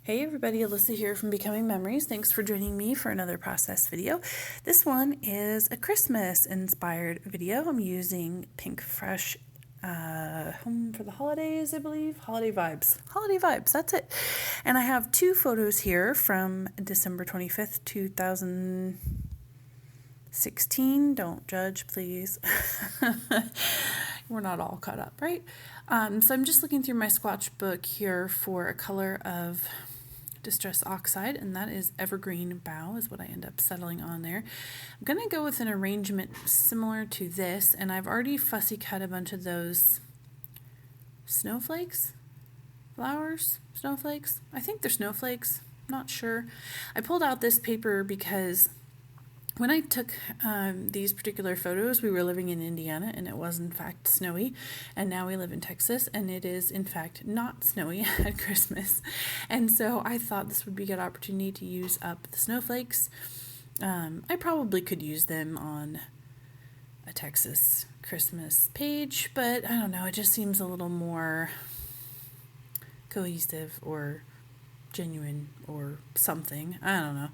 Hey everybody, Alyssa here from Becoming Memories. Thanks for joining me for another process video. This one is a Christmas inspired video. I'm using Pink Fresh Home for the Holidays, I believe. Holiday vibes, that's it. And I have two photos here from December 25th, 2016. Don't judge, please. We're not all caught up, right? So I'm just looking through my Scrapbook here for a color of Distress Oxide, and that is Evergreen Bough is what I end up settling on there. I'm going to go with an arrangement similar to this, and I've already fussy cut a bunch of those snowflakes? Snowflakes? I think they're snowflakes. Not sure. I pulled out this paper because when I took these particular photos, we were living in Indiana and it was in fact snowy, and now we live in Texas and it is in fact not snowy at Christmas. And so I thought this would be a good opportunity to use up the snowflakes. I probably could use them on a Texas Christmas page, but I don't know, it just seems a little more cohesive or genuine or something, I don't know,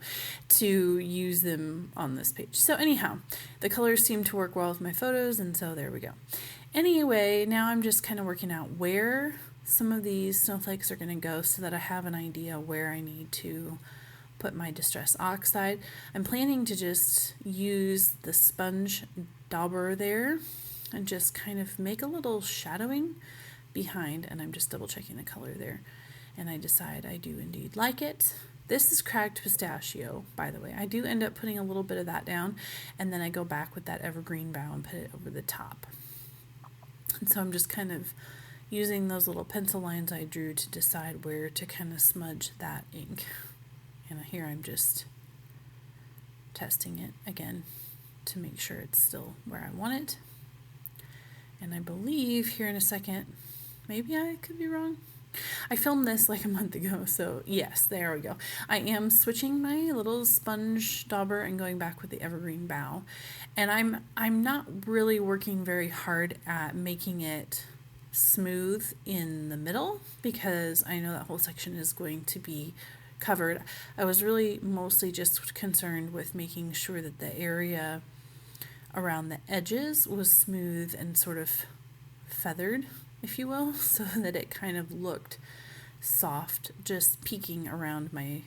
to use them on this page. So anyhow, the colors seem to work well with my photos, and so there we go. Anyway, now I'm just kind of working out where some of these snowflakes are going to go so that I have an idea where I need to put my Distress Oxide. I'm planning to just use the sponge dauber there and just kind of make a little shadowing behind, and I'm just double checking the color there. And I decide I do indeed like it. This is cracked pistachio, by the way. I do end up putting a little bit of that down, and then I go back with that evergreen bough and put it over the top. And so I'm just kind of using those little pencil lines I drew to decide where to kind of smudge that ink. And here I'm just testing it again to make sure it's still where I want it. And I believe here in a second, maybe I could be wrong. I filmed this like a month ago, so yes, there we go. I am switching my little sponge dauber and going back with the evergreen bough. And I'm not really working very hard at making it smooth in the middle because I know that whole section is going to be covered. I was really mostly just concerned with making sure that the area around the edges was smooth and sort of feathered, if you will, so that it kind of looked soft, just peeking around my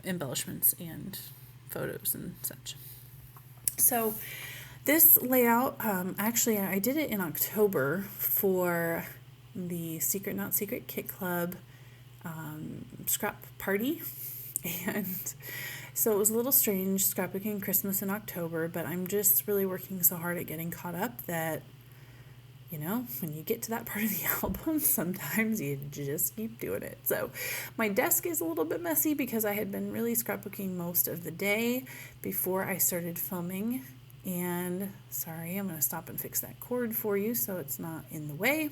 embellishments and photos and such. So this layout, actually I did it in October for the Secret Not Secret Kit Club scrap party, and so it was a little strange scrapbooking Christmas in October, but I'm just really working so hard at getting caught up that, you know, when you get to that part of the album, sometimes you just keep doing it. So my desk is a little bit messy because I had been really scrapbooking most of the day before I started filming. And sorry, I'm going to stop and fix that cord for you so it's not in the way.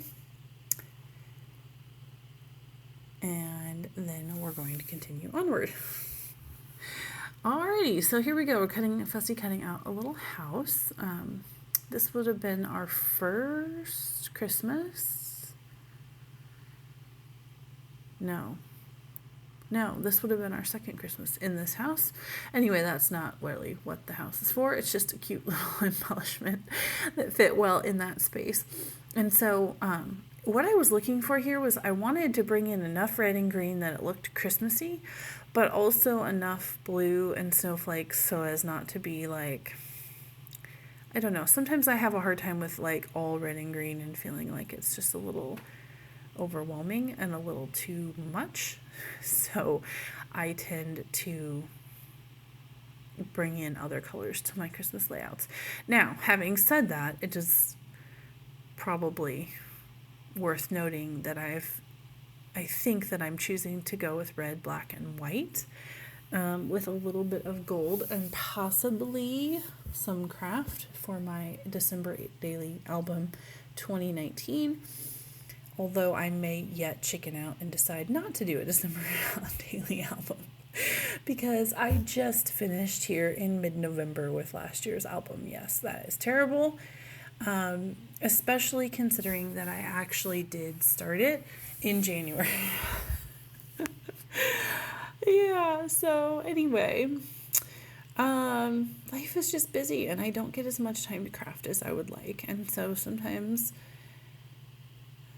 And then we're going to continue onward. Alrighty, so here we go. We're fussy cutting out a little house. This would have been our first Christmas. No, this would have been our second Christmas in this house. Anyway, that's not really what the house is for. It's just a cute little embellishment that fit well in that space. And so what I was looking for here was I wanted to bring in enough red and green that it looked Christmassy, but also enough blue and snowflakes so as not to be like, I don't know, sometimes I have a hard time with like all red and green and feeling like it's just a little overwhelming and a little too much. So I tend to bring in other colors to my Christmas layouts. Now, having said that, it is probably worth noting that I think that I'm choosing to go with red, black, and white. With a little bit of gold and possibly some craft for my December Daily Album 2019. Although I may yet chicken out and decide not to do a December Daily Album because I just finished here in mid-November with last year's album. Yes, that is terrible. Especially considering that I actually did start it in January. So anyway, life is just busy and I don't get as much time to craft as I would like. And so sometimes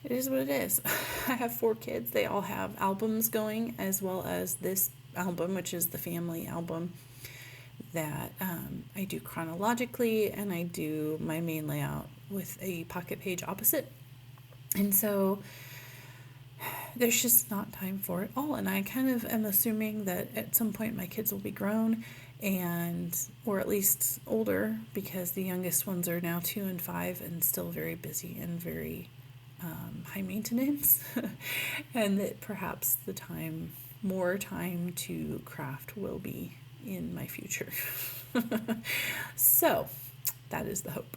it is what it is. I have 4 kids. They all have albums going, as well as this album, which is the family album that I do chronologically, and I do my main layout with a pocket page opposite. And so there's just not time for it all. And I kind of am assuming that at some point my kids will be grown or at least older, because the youngest ones are now 2 and 5 and still very busy and very high maintenance. And that perhaps more time to craft will be in my future. So that is the hope.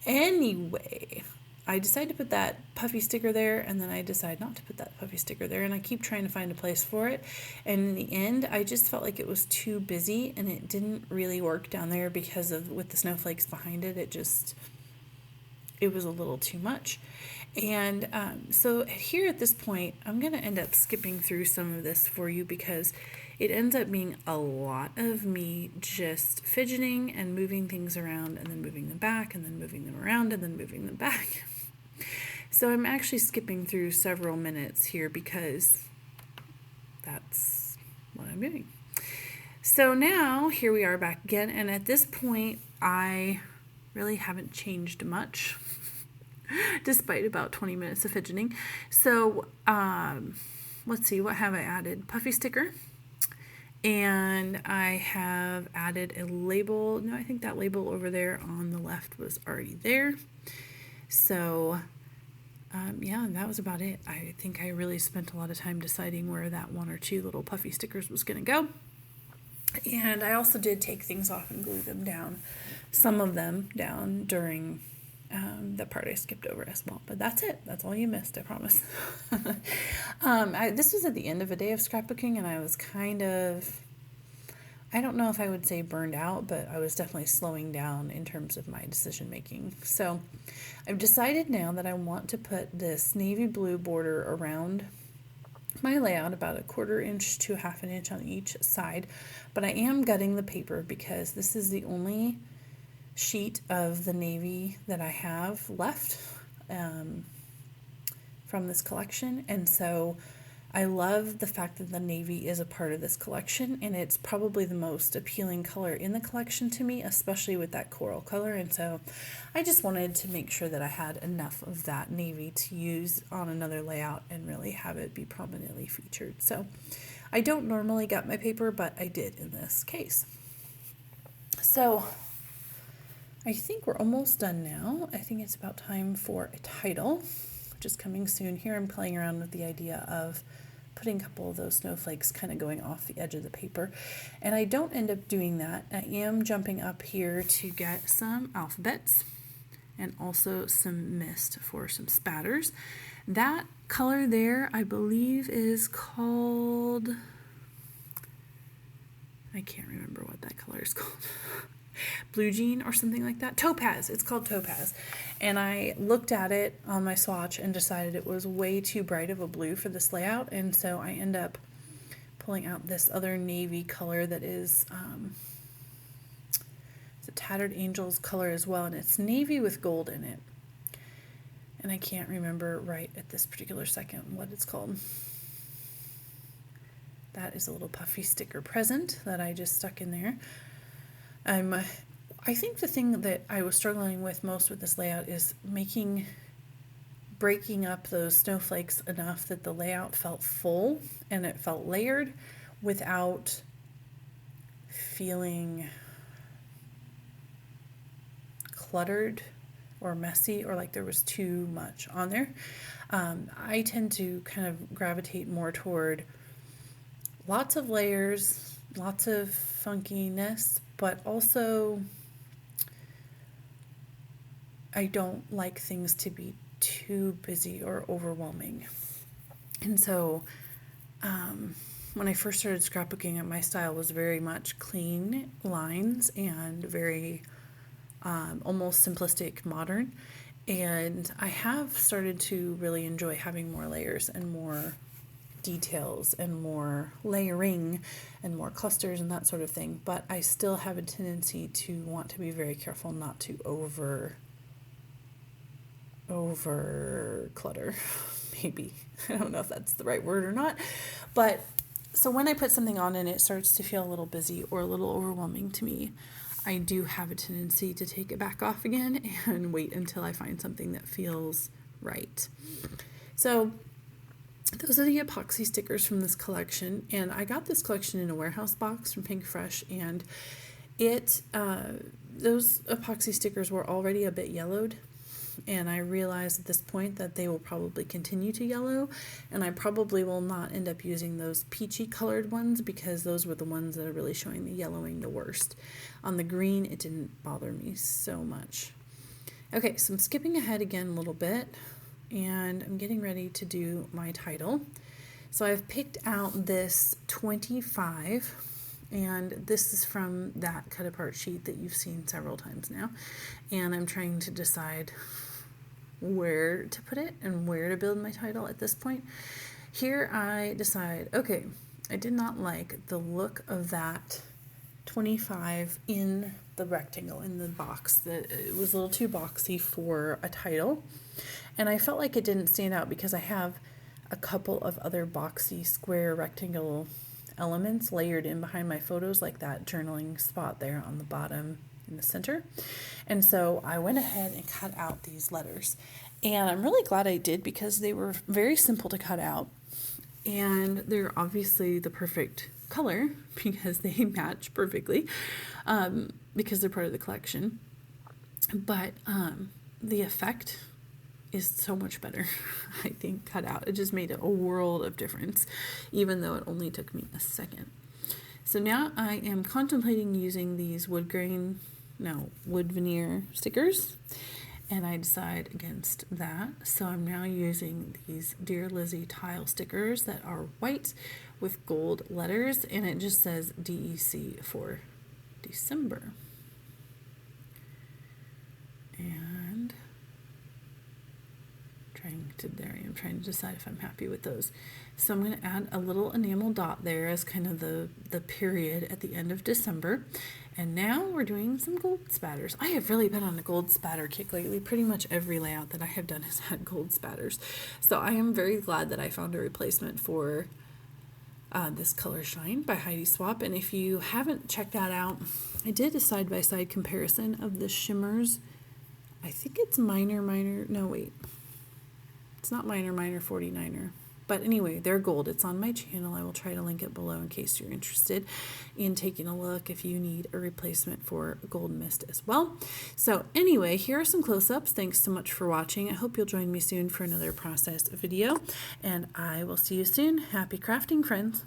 Anyway, I decided to put that puffy sticker there, and then I decide not to put that puffy sticker there, and I keep trying to find a place for it. And in the end, I just felt like it was too busy, and it didn't really work down there because with the snowflakes behind it, it was a little too much. And so here at this point, I'm going to end up skipping through some of this for you, because it ends up being a lot of me just fidgeting and moving things around and then moving them back and then moving them around and then moving them back. So I'm actually skipping through several minutes here because that's what I'm doing. So now here we are back again. And at this point, I really haven't changed much despite about 20 minutes of fidgeting. So let's see, what have I added? Puffy sticker. And I have added a label. No, I think that label over there on the left was already there. So yeah, that was about it. I think I really spent a lot of time deciding where that 1 or 2 little puffy stickers was going to go. And I also did take things off and glue them down, some of them down during the part I skipped over as well. But that's it. That's all you missed, I promise. This was at the end of a day of scrapbooking, and I was kind of, I don't know if I would say burned out, but I was definitely slowing down in terms of my decision making. So I've decided now that I want to put this navy blue border around my layout, about a 1/4 inch to 1/2 inch on each side. But I am gutting the paper because this is the only sheet of the navy that I have left from this collection. And so I love the fact that the navy is a part of this collection, and it's probably the most appealing color in the collection to me, especially with that coral color. And so I just wanted to make sure that I had enough of that navy to use on another layout and really have it be prominently featured. So I don't normally gut my paper, but I did in this case. So I think we're almost done now. I think it's about time for a title, which is coming soon. Here I'm playing around with the idea of putting a couple of those snowflakes kind of going off the edge of the paper. And I don't end up doing that. I am jumping up here to get some alphabets and also some mist for some spatters. That color there, I believe, is called, I can't remember what that color is called. Blue jean or something like that. Topaz. It's called Topaz. And I looked at it on my swatch and decided it was way too bright of a blue for this layout. And so I end up pulling out this other navy color that is it's a Tattered Angels color as well. And it's navy with gold in it. And I can't remember right at this particular second what it's called. That is a little puffy sticker present that I just stuck in there. I think the thing that I was struggling with most with this layout is breaking up those snowflakes enough that the layout felt full and it felt layered without feeling cluttered or messy or like there was too much on there. I tend to kind of gravitate more toward lots of layers, lots of funkiness, but also I don't like things to be too busy or overwhelming. And so when I first started scrapbooking, my style was very much clean lines and very almost simplistic modern. And I have started to really enjoy having more layers and more details and more layering and more clusters and that sort of thing, but I still have a tendency to want to be very careful not to over clutter. Maybe, I don't know if that's the right word or not, but so when I put something on and it starts to feel a little busy or a little overwhelming to me, I do have a tendency to take it back off again and wait until I find something that feels right. So those are the epoxy stickers from this collection, and I got this collection in a warehouse box from Pink Fresh, and those epoxy stickers were already a bit yellowed, and I realized at this point that they will probably continue to yellow, and I probably will not end up using those peachy colored ones because those were the ones that are really showing the yellowing the worst. On the green, it didn't bother me so much. Okay, so I'm skipping ahead again a little bit, and I'm getting ready to do my title. So I've picked out this 25, and this is from that cut apart sheet that you've seen several times now, and I'm trying to decide where to put it and where to build my title at this point. Here I decide, okay, I did not like the look of that 25 in the rectangle, in the box. It was a little too boxy for a title, and I felt like it didn't stand out because I have a couple of other boxy square rectangle elements layered in behind my photos, like that journaling spot there on the bottom in the center. And so I went ahead and cut out these letters, and I'm really glad I did because they were very simple to cut out, and they're obviously the perfect color because they match perfectly, because they're part of the collection. But the effect is so much better, I think, cut out. It just made a world of difference, even though it only took me a second. So now I am contemplating using these wood veneer stickers, and I decide against that. So I'm now using these Dear Lizzie tile stickers that are white with gold letters, and it just says DEC for December. And I'm trying to decide if I'm happy with those. So I'm going to add a little enamel dot there as kind of the period at the end of December. And now we're doing some gold spatters. I have really been on a gold spatter kick lately. Pretty much every layout that I have done has had gold spatters. So I am very glad that I found a replacement for this Color Shine by Heidi Swapp. And if you haven't checked that out, I did a side-by-side comparison of the shimmers. I think it's it's not Minor 49er. But anyway, they're gold. It's on my channel. I will try to link it below in case you're interested in taking a look if you need a replacement for Gold Mist as well. So anyway, here are some close-ups. Thanks so much for watching. I hope you'll join me soon for another process video, and I will see you soon. Happy crafting, friends.